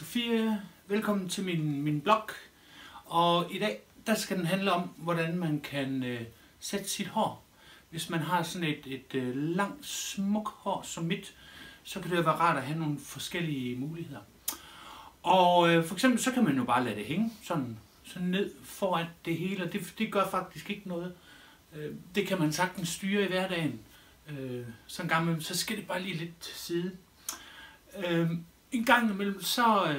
Sofie, velkommen til min blog. Og i dag der skal den handle om, hvordan man kan sætte sit hår. Hvis man har sådan et langt, smukt hår som mit, så kan det være rart at have nogle forskellige muligheder. Og for eksempel så kan man jo bare lade det hænge sådan ned foran det hele, og det gør faktisk ikke noget. Det kan man sagtens styre i hverdagen. Så en gang imellem, så skal det bare lige lidt til side. En gang imellem, så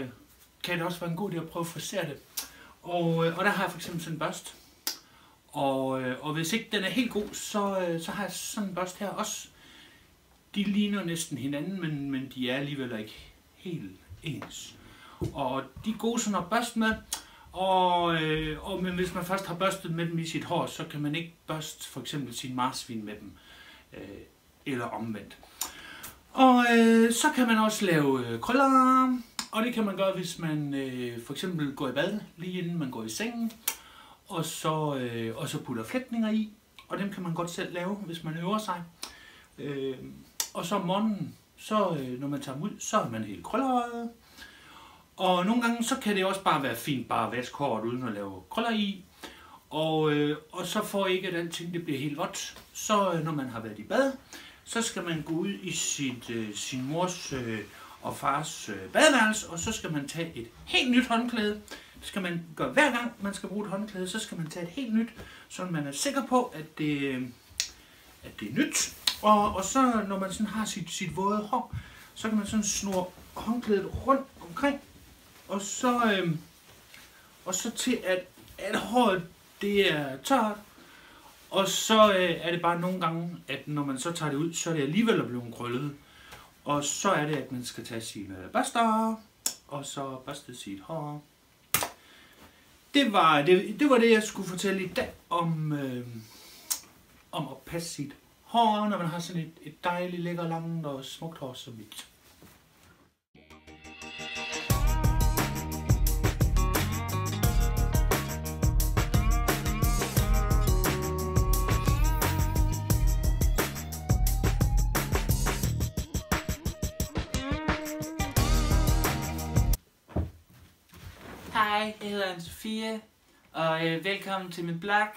kan det også være en god idé at prøve at frisere det. Og der har jeg for eksempel sådan en børst. Og hvis ikke den er helt god, så har jeg sådan en børst her også. De ligner næsten hinanden, men de er alligevel ikke helt ens. Og de er gode sådan at børste med. Men hvis man først har børstet med dem i sit hår, så kan man ikke børste for eksempel sin marsvin med dem. Eller omvendt. Og så kan man også lave krøller, og det kan man gøre, hvis man for eksempel går i bad, lige inden man går i sengen, og så putter flætninger i, og dem kan man godt selv lave, hvis man øver sig. Og så om morgenen, når man tager dem ud, så er man helt krøllerøjet. Og nogle gange, så kan det også bare være fint bare at vaske håret uden at lave krøller i. Og så for ikke at alting det bliver helt vådt, så når man har været i bad, så skal man gå ud i sin mors og fars badeværelse, og så skal man tage et helt nyt håndklæde. Det skal man gøre hver gang man skal bruge et håndklæde, så skal man tage et helt nyt, så man er sikker på, at det er nyt. Og så når man sådan har sit våde hår, så kan man sådan snurre håndklædet rundt omkring, og så til at håret det er tørt. Og så er det bare nogle gange, at når man så tager det ud, så er det alligevel blevet krøllet. Og så er det, at man skal tage sine børster, og så børste sit hår. Det var det, jeg skulle fortælle i dag om at passe sit hår, når man har sådan et dejligt, lækker, langt og smukt hår som mit. Hej, jeg hedder Anne-Sophie, og velkommen til min blog.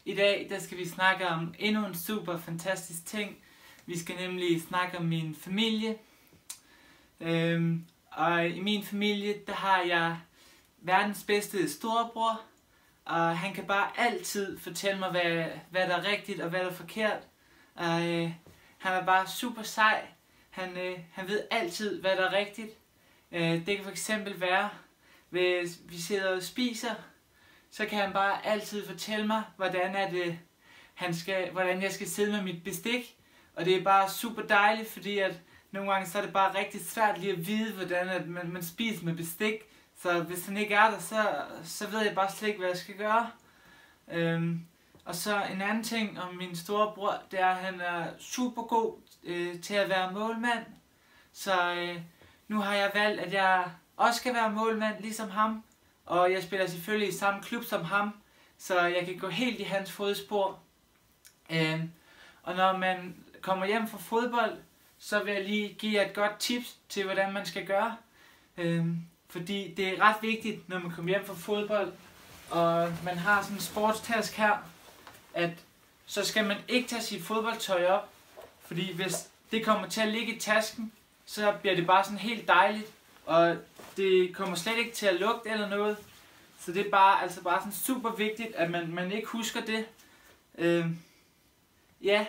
I dag der skal vi snakke om endnu en super fantastisk ting. Vi skal nemlig snakke om min familie. Og i min familie, der har jeg verdens bedste storebror. Og han kan bare altid fortælle mig, hvad der er rigtigt og hvad der er forkert. Og han er bare super sej. Han ved altid, hvad der er rigtigt. Det kan for eksempel være, hvis vi sidder og spiser, så kan han bare altid fortælle mig, hvordan jeg skal sidde med mit bestik. Og det er bare super dejligt, fordi at nogle gange så er det bare rigtig svært lige at vide, hvordan man spiser med bestik. Så hvis han ikke er der, så ved jeg bare slet ikke, hvad jeg skal gøre. Og så en anden ting om min storebror, det er, at han er super god til at være målmand. Så nu har jeg valgt, at jeg også skal være målmand ligesom ham, og jeg spiller selvfølgelig i samme klub som ham, så jeg kan gå helt i hans fodspor. Og når man kommer hjem fra fodbold, så vil jeg lige give jer et godt tips til, hvordan man skal gøre. Fordi det er ret vigtigt, når man kommer hjem fra fodbold, og man har sådan en sportstask her, at så skal man ikke tage sit fodboldtøj op, fordi hvis det kommer til at ligge i tasken, så bliver det bare sådan helt dejligt, og det kommer slet ikke til at lugte eller noget. Så det er bare sådan super vigtigt, at man ikke husker det. Ja,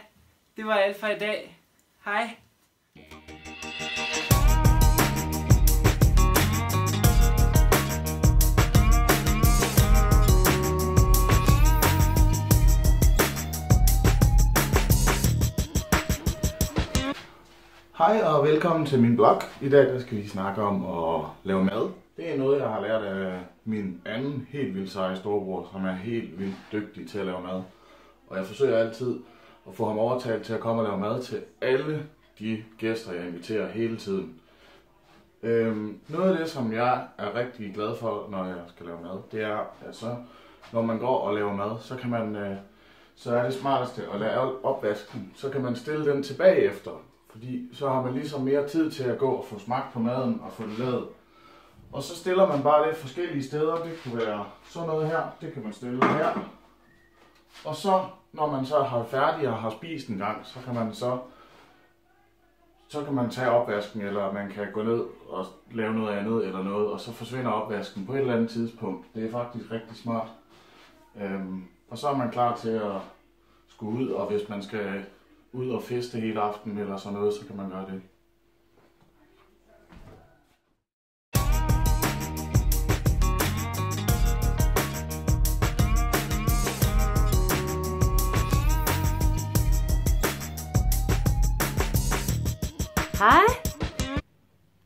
det var alt for i dag. Hej. Hej og velkommen til min blog. I dag der skal vi snakke om at lave mad. Det er noget, jeg har lært af min anden helt vildt seje storebror, som er helt vildt dygtig til at lave mad. Og jeg forsøger altid at få ham overtalt til at komme og lave mad til alle de gæster, jeg inviterer hele tiden. Noget af det, som jeg er rigtig glad for, når jeg skal lave mad, det er, at så, når man går og laver mad, så er det smarteste at lave opvasken. Så kan man stille den tilbage efter. Fordi så har man ligesom mere tid til at gå og få smagt på maden og få det lavet. Og så stiller man bare det forskellige steder. Det kunne være sådan noget her, det kan man stille her. Og så, når man så har færdig og har spist en gang, så kan man tage opvasken, eller man kan gå ned og lave noget andet eller noget, og så forsvinder opvasken på et eller andet tidspunkt. Det er faktisk rigtig smart. Og så er man klar til at skulle ud, og hvis man skal ud og feste hele aften eller sådan noget, så kan man gøre det. Hej,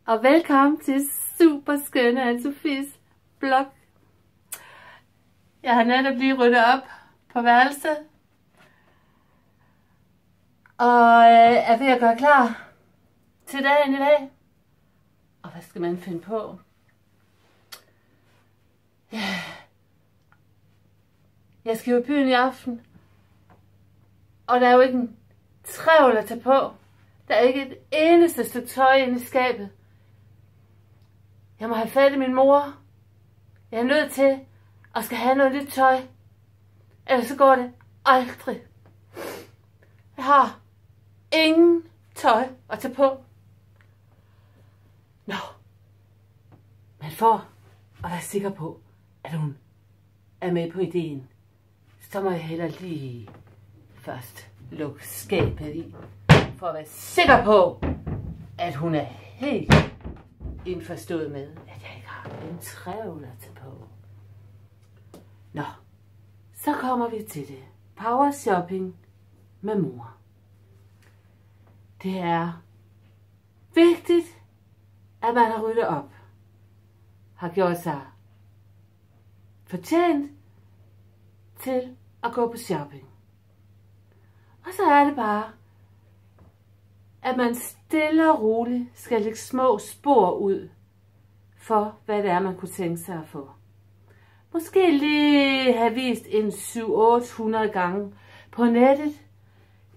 og velkommen til super skønne Anne-Sofies blog. Jeg har netop lige ryddet op på værelset, og er ved at gøre klar til dagen i dag. Og hvad skal man finde på? Ja. Jeg skal jo i byen i aften, og der er jo ikke en trævl at tage på. Der er ikke et eneste stykke tøj inde i skabet. Jeg må have fat i min mor. Jeg er nødt til at skal have noget nyt tøj. Ellers så går det aldrig. Jeg har ingen tøj at tage på. Nå. Men for at være sikker på, at hun er med på ideen, så må jeg heller lige først lukke skabet i. For at være sikker på, at hun er helt indforstået med, at jeg ikke har en trævl at tage på. Nå, så kommer vi til det. Power shopping med mor. Det er vigtigt, at man har ryddet op. Har gjort sig fortjent til at gå på shopping. Og så er det bare, at man stille og roligt skal lægge små spor ud for, hvad det er, man kunne tænke sig at få. Måske lige have vist en 700-800 gange på nettet.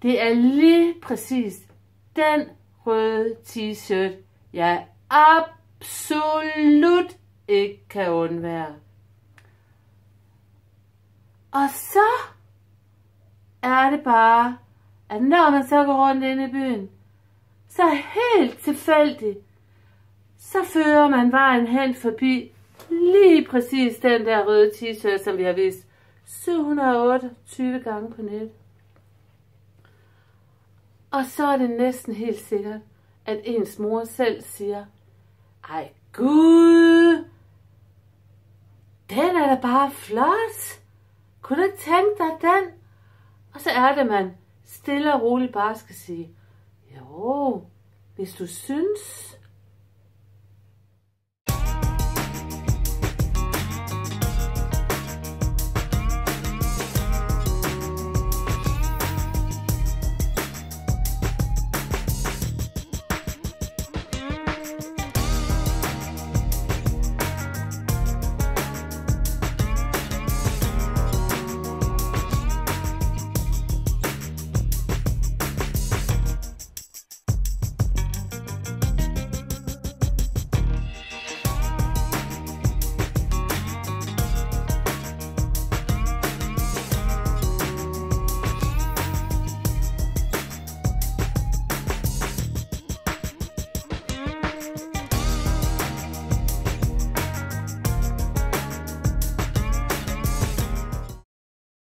Det er lige præcis den røde t-shirt, jeg absolut ikke kan undvære. Og så er det bare, at når man så går rundt inde i byen, så helt tilfældigt, så fører man vejen hen forbi lige præcis den der røde t-shirt, som vi har vist 728 gange på nettet. Og så er det næsten helt sikkert, at ens mor selv siger, ej gud, den er da bare flot. Kunne du ikke tænke dig den? Og så er det, man stille og roligt bare skal sige, jo, hvis du synes,